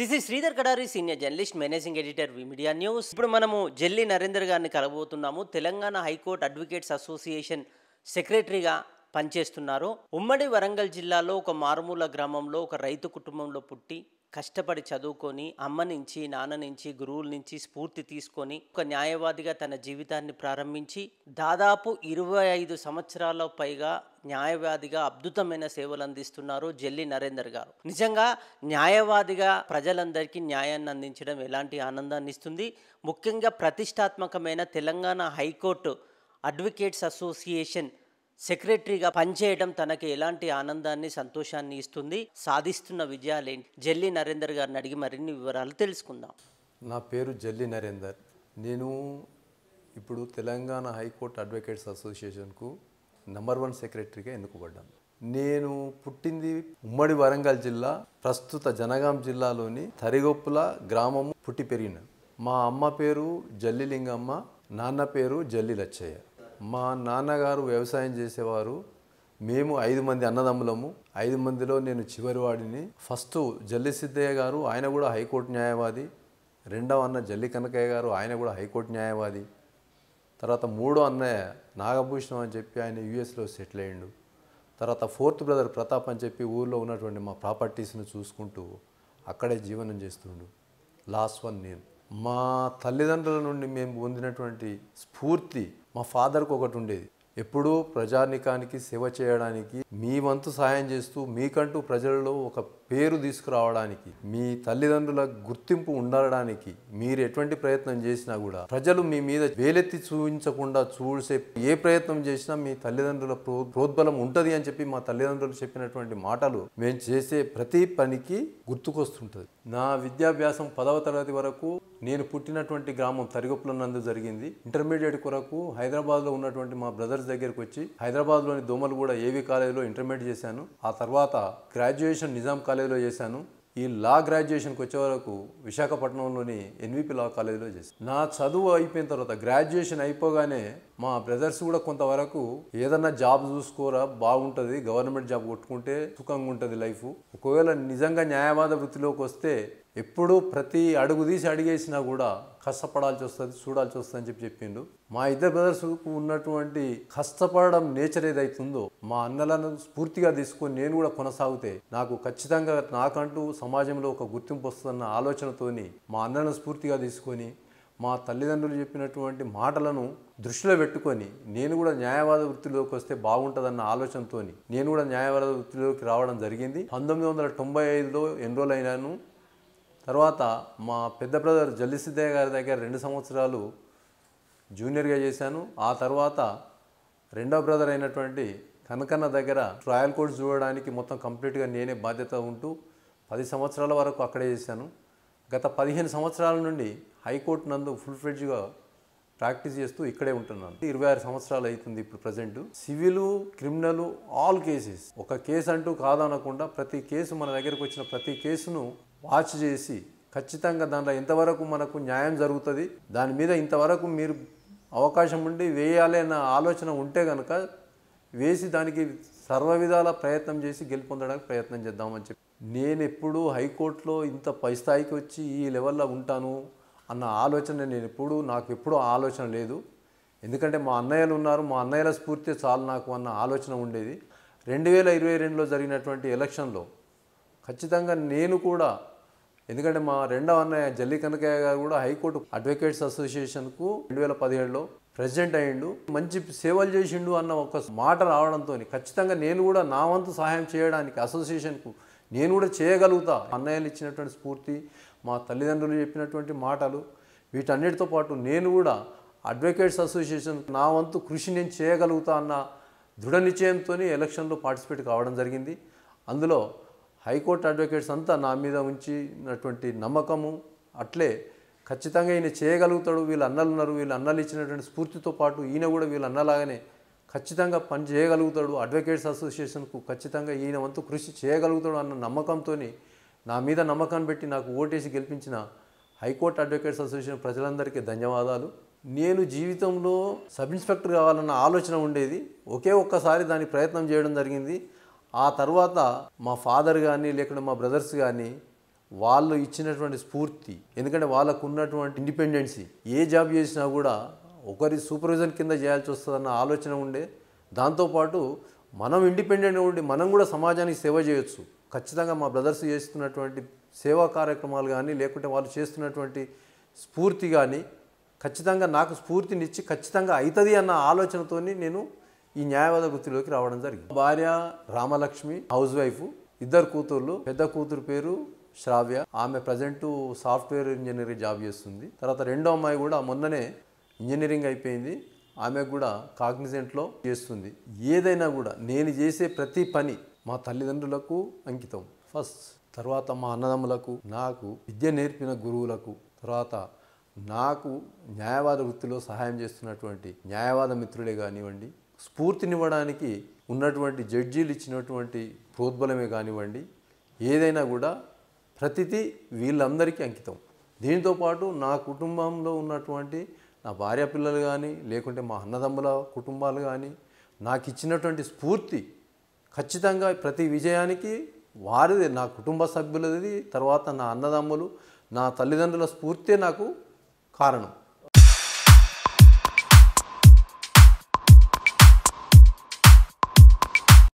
This is Sridhar Kadari, senior journalist, managing editor we media news. ఇప్పుడు మనము జల్లి నరేందర్ గారిని కలబోతున్నాము. తెలంగాణ హైకోర్టు అడ్వకేట్స్ అసోసియేషన్ సెక్రటరీగా పనిచేస్తున్నారు. ఉమ్మడి వరంగల్ జిల్లాలో ఒక మారుమూల గ్రామంలో ఒక రైతు కుటుంబంలో పుట్టి కష్టపడి చదువుకొని అమ్మ నుంచి, నాన్న నుంచి, గురువుల నుంచి స్ఫూర్తి తీసుకొని ఒక న్యాయవాదిగా తన జీవితాన్ని ప్రారంభించి దాదాపు 25 సంవత్సరాల పైగా న్యాయవాదిగా అద్భుతమైన సేవలు అందిస్తున్నారు జల్లి నరేందర్ గారు. నిజంగా న్యాయవాదిగా ప్రజలందరికీ న్యాయాన్ని అందించడం ఎలాంటి ఆనందాన్ని ఇస్తుంది. ముఖ్యంగా ప్రతిష్టాత్మకమైన తెలంగాణ హైకోర్టు అడ్వకేట్స్ అసోసియేషన్ సెక్రటరీగా పనిచేయడం తనకి ఎలాంటి ఆనందాన్ని, సంతోషాన్ని ఇస్తుంది. సాధిస్తున్న విజయాలేంటి? జల్లి నరేందర్ గారిని అడిగి మరిన్ని వివరాలు తెలుసుకుందాం. నా పేరు జల్లి నరేందర్. నేను ఇప్పుడు తెలంగాణ హైకోర్టు అడ్వకేట్స్ అసోసియేషన్కు నంబర్ 1 సెక్రటరీగా ఎన్నుకోబడ్డాను. నేను పుట్టింది ఉమ్మడి వరంగల్ జిల్లా, ప్రస్తుత జనగాం జిల్లాలోని తరిగొప్పుల గ్రామము పుట్టి పెరిగిన. మా అమ్మ పేరు జల్లి లింగమ్మ, నాన్న పేరు జల్లి లచ్చయ్య. మా నాన్నగారు వ్యవసాయం చేసేవారు. మేము 5 మంది అన్నదమ్ములము. 5 మందిలో నేను చివరి వాడిని. ఫస్ట్ జల్లి సిద్ధయ్య గారు, ఆయన కూడా హైకోర్టు న్యాయవాది. రెండవ అన్న జల్లి కనకయ్య గారు, ఆయన కూడా హైకోర్టు న్యాయవాది. తర్వాత మూడో అన్నయ్య నాగభూషణం అని చెప్పి ఆయన యూఎస్లో సెటిల్ అయ్యిండు. తర్వాత 4th బ్రదర్ ప్రతాప్ అని చెప్పి ఊళ్ళో ఉన్నటువంటి మా ప్రాపర్టీస్ని చూసుకుంటూ అక్కడే జీవనం చేస్తుండు. లాస్ట్ వన్ నేను. మా తల్లిదండ్రుల నుండి మేము పొందినటువంటి స్ఫూర్తి మా ఫాదర్కి ఒకటి ఉండేది. ఎప్పుడూ ప్రజానికానికి సేవ చేయడానికి, మీ వంతు సహాయం చేస్తూ మీకంటూ ప్రజలలో ఒక పేరు తీసుకురావడానికి, మీ తల్లిదండ్రుల గుర్తింపు ఉండడానికి మీరు ఎటువంటి ప్రయత్నం చేసినా కూడా ప్రజలు మీ మీద వేలెత్తి చూపించకుండా చూసే ఏ ప్రయత్నం చేసినా మీ తల్లిదండ్రుల ప్రోద్బలం ఉంటుంది అని చెప్పి మా తల్లిదండ్రులు చెప్పినటువంటి మాటలు మేము చేసే ప్రతి పనికి గుర్తుకొస్తుంటుంది. నా విద్యాభ్యాసం 10వ తరగతి వరకు నేను పుట్టినటువంటి గ్రామం తరిగొప్పుల నందు జరిగింది. ఇంటర్మీడియట్ కొరకు హైదరాబాద్లో ఉన్నటువంటి మా బ్రదర్స్ దగ్గరికి వచ్చి హైదరాబాద్లోని దోమలగూడ ఏవి కాలేజీలో ఇంటర్మీడియట్ చేశాను. ఆ తర్వాత గ్రాడ్యుయేషన్ నిజాం కాలేజీలో చేశాను. ఈ లా గ్రాడ్యుయేషన్కి వచ్చే వరకు విశాఖపట్నంలోని ఎన్విపి లా కాలేజీలో చేశాను. నా చదువు అయిపోయిన తర్వాత గ్రాడ్యుయేషన్ అయిపోగానే మా బ్రదర్స్ కూడా కొంతవరకు ఏదన్నా జాబ్ చూసుకోరా, బాగుంటుంది, గవర్నమెంట్ జాబ్ కొట్టుకుంటే సుఖంగా ఉంటుంది లైఫ్, ఒకవేళ నిజంగా న్యాయవాద వృత్తిలోకి వస్తే ఎప్పుడూ ప్రతి అడుగు తీసి అడిగేసినా కూడా కష్టపడాల్సి వస్తుంది, చూడాల్సి వస్తుంది అని చెప్పిండు. మా ఇద్దరు బ్రదర్స్కు ఉన్నటువంటి కష్టపడడం నేచర్ ఏదైతుందో మా అన్నలను స్ఫూర్తిగా తీసుకొని నేను కూడా కొనసాగితే నాకు ఖచ్చితంగా నాకంటూ సమాజంలో ఒక గుర్తింపు వస్తుందన్న ఆలోచనతోని మా అన్నలను స్ఫూర్తిగా తీసుకొని మా తల్లిదండ్రులు చెప్పినటువంటి మాటలను దృష్టిలో పెట్టుకొని నేను కూడా న్యాయవాద వృత్తిలోకి వస్తే బాగుంటుందన్న ఆలోచనతో నేను కూడా న్యాయవాద వృత్తిలోకి రావడం జరిగింది. 1995లో ఎన్రోల్ అయినాను. తర్వాత మా పెద్ద బ్రదర్ జల్లి సిద్ధయ్య గారి దగ్గర 2 సంవత్సరాలు జూనియర్గా చేశాను. ఆ తర్వాత రెండవ బ్రదర్ అయినటువంటి కనకన్న దగ్గర ట్రయల్ కోర్ట్స్ చూడడానికి మొత్తం కంప్లీట్గా నేనే బాధ్యత ఉంటూ 10 సంవత్సరాల వరకు అక్కడే చేశాను. గత 15 సంవత్సరాల నుండి హైకోర్టు నందు ఫుల్ ఫ్లెడ్జ్గా ప్రాక్టీస్ చేస్తూ ఇక్కడే ఉంటున్నాను. 26 సంవత్సరాలు అవుతుంది ఇప్పుడు present. Civil, criminal, all cases, ఒక కేసు అంటూ కాదనకుండా ప్రతి కేసు మన దగ్గరకు వచ్చిన ప్రతి కేసును వాచ్ చేసి ఖచ్చితంగా దాంట్లో ఎంతవరకు మనకు న్యాయం జరుగుతుంది, దాని మీద ఇంతవరకు మీరు అవకాశం ఉండి వేయాలి అన్న ఆలోచన ఉంటే కనుక వేసి దానికి సర్వ విధాల ప్రయత్నం చేసి గెలుపొందడానికి ప్రయత్నం చేద్దామని చెప్పి నేను ఎప్పుడూ హైకోర్టులో ఇంత పై స్థాయికి వచ్చి ఈ లెవెల్లో ఉంటాను అన్న ఆలోచన నాకు ఎప్పుడూ ఆలోచన లేదు. ఎందుకంటే మా అన్నయ్యలు ఉన్నారు, మా అన్నయ్యల స్ఫూర్తి చాలు నాకు అన్న ఆలోచన ఉండేది. 2022లో జరిగినటువంటి ఎలక్షన్లో ఖచ్చితంగా నేను కూడా, ఎందుకంటే మా రెండవ అన్నయ్య జల్లి కనకయ్య గారు కూడా హైకోర్టు అడ్వకేట్స్ అసోసియేషన్కు 2017లో ప్రెసిడెంట్ అయ్యిండు, మంచి సేవలు చేసిండు అన్న ఒక మాట రావడంతో ఖచ్చితంగా నేను కూడా నా వంతు సహాయం చేయడానికి అసోసియేషన్కు నేను కూడా చేయగలుగుతా. అన్నయ్యలు ఇచ్చినటువంటి స్ఫూర్తి, మా తల్లిదండ్రులు చెప్పినటువంటి మాటలు, వీటన్నిటితో పాటు నేను కూడా అడ్వకేట్స్ అసోసియేషన్ నా వంతు కృషి నేను చేయగలుగుతా అన్న దృఢ నిశ్చయంతో ఎలక్షన్లో పార్టిసిపేట్ కావడం జరిగింది. అందులో హైకోర్టు అడ్వకేట్స్ అంతా నా మీద ఉంచినటువంటి నమ్మకము, అట్లే ఖచ్చితంగా ఈయన చేయగలుగుతాడు, వీళ్ళ అన్నలు ఉన్నారు, వీళ్ళ అన్నలు ఇచ్చినటువంటి స్ఫూర్తితో పాటు ఈయన కూడా వీళ్ళ అన్నలాగానే ఖచ్చితంగా పని చేయగలుగుతాడు, అడ్వకేట్స్ అసోసియేషన్కు ఖచ్చితంగా ఈయన వంతు కృషి చేయగలుగుతాడు అన్న నమ్మకంతో నా మీద నమ్మకాన్ని పెట్టి నాకు ఓటేసి గెలిపించిన హైకోర్టు అడ్వకేట్స్ అసోసియేషన్ ప్రజలందరికీ ధన్యవాదాలు. నేను జీవితంలో సబ్ ఇన్స్పెక్టర్ కావాలన్న ఆలోచన ఉండేది. ఒక్కసారి దాని ప్రయత్నం చేయడం జరిగింది. ఆ తర్వాత మా ఫాదర్ కానీ లేకుంటే మా బ్రదర్స్ కానీ వాళ్ళు ఇచ్చినటువంటి స్ఫూర్తి, ఎందుకంటే వాళ్ళకు ఉన్నటువంటి ఇండిపెండెన్సీ, ఏ జాబ్ చేసినా కూడా ఒకరి సూపర్విజన్ కింద చేయాల్సి వస్తుందన్న ఆలోచన ఉండే. దాంతోపాటు మనం ఇండిపెండెంట్గా ఉండి మనం కూడా సమాజానికి సేవ చేయొచ్చు. ఖచ్చితంగా మా బ్రదర్స్ చేస్తున్నటువంటి సేవా కార్యక్రమాలు కానీ, లేకుంటే వాళ్ళు చేస్తున్నటువంటి స్ఫూర్తి కానీ ఖచ్చితంగా నాకు స్ఫూర్తినిచ్చి ఖచ్చితంగా అవుతుంది అన్న ఆలోచనతోని నేను ఈ న్యాయవాద వృత్తిలోకి రావడం జరిగింది. భార్య రామలక్ష్మి, హౌస్ వైఫ్, 2 కూతుర్లు. పెద్ద కూతురు పేరు శ్రావ్య, ఆమె ప్రజెంట్ సాఫ్ట్వేర్ ఇంజనీరింగ్ జాబ్ చేస్తుంది. తర్వాత రెండో అమ్మాయి కూడా మొన్ననే ఇంజనీరింగ్ అయిపోయింది, ఆమె కూడా కాగ్నిజెంట్లో చేస్తుంది. ఏదైనా కూడా నేను చేసే ప్రతి పని మా తల్లిదండ్రులకు అంకితం ఫస్ట్, తర్వాత మా అన్నదమ్ములకు, నాకు విద్య నేర్పిన గురువులకు, తర్వాత నాకు న్యాయవాద వృత్తిలో సహాయం చేస్తున్నటువంటి న్యాయవాద మిత్రులే కానివ్వండి, స్ఫూర్తినివ్వడానికి ఉన్నటువంటి జడ్జీలు ఇచ్చినటువంటి ప్రోద్బలమే కానివ్వండి, ఏదైనా కూడా ప్రతిదీ వీళ్ళందరికీ అంకితం. దీంతోపాటు నా కుటుంబంలో ఉన్నటువంటి నా భార్య పిల్లలు కానీ, లేకుంటే మా అన్నదమ్ముల కుటుంబాలు కానీ నాకు ఇచ్చినటువంటి స్ఫూర్తి ఖచ్చితంగా ప్రతి విజయానికి వారిది, నా కుటుంబ సభ్యులది, తర్వాత నా అన్నదమ్ములు, నా తల్లిదండ్రుల స్ఫూర్తే నాకు కారణం.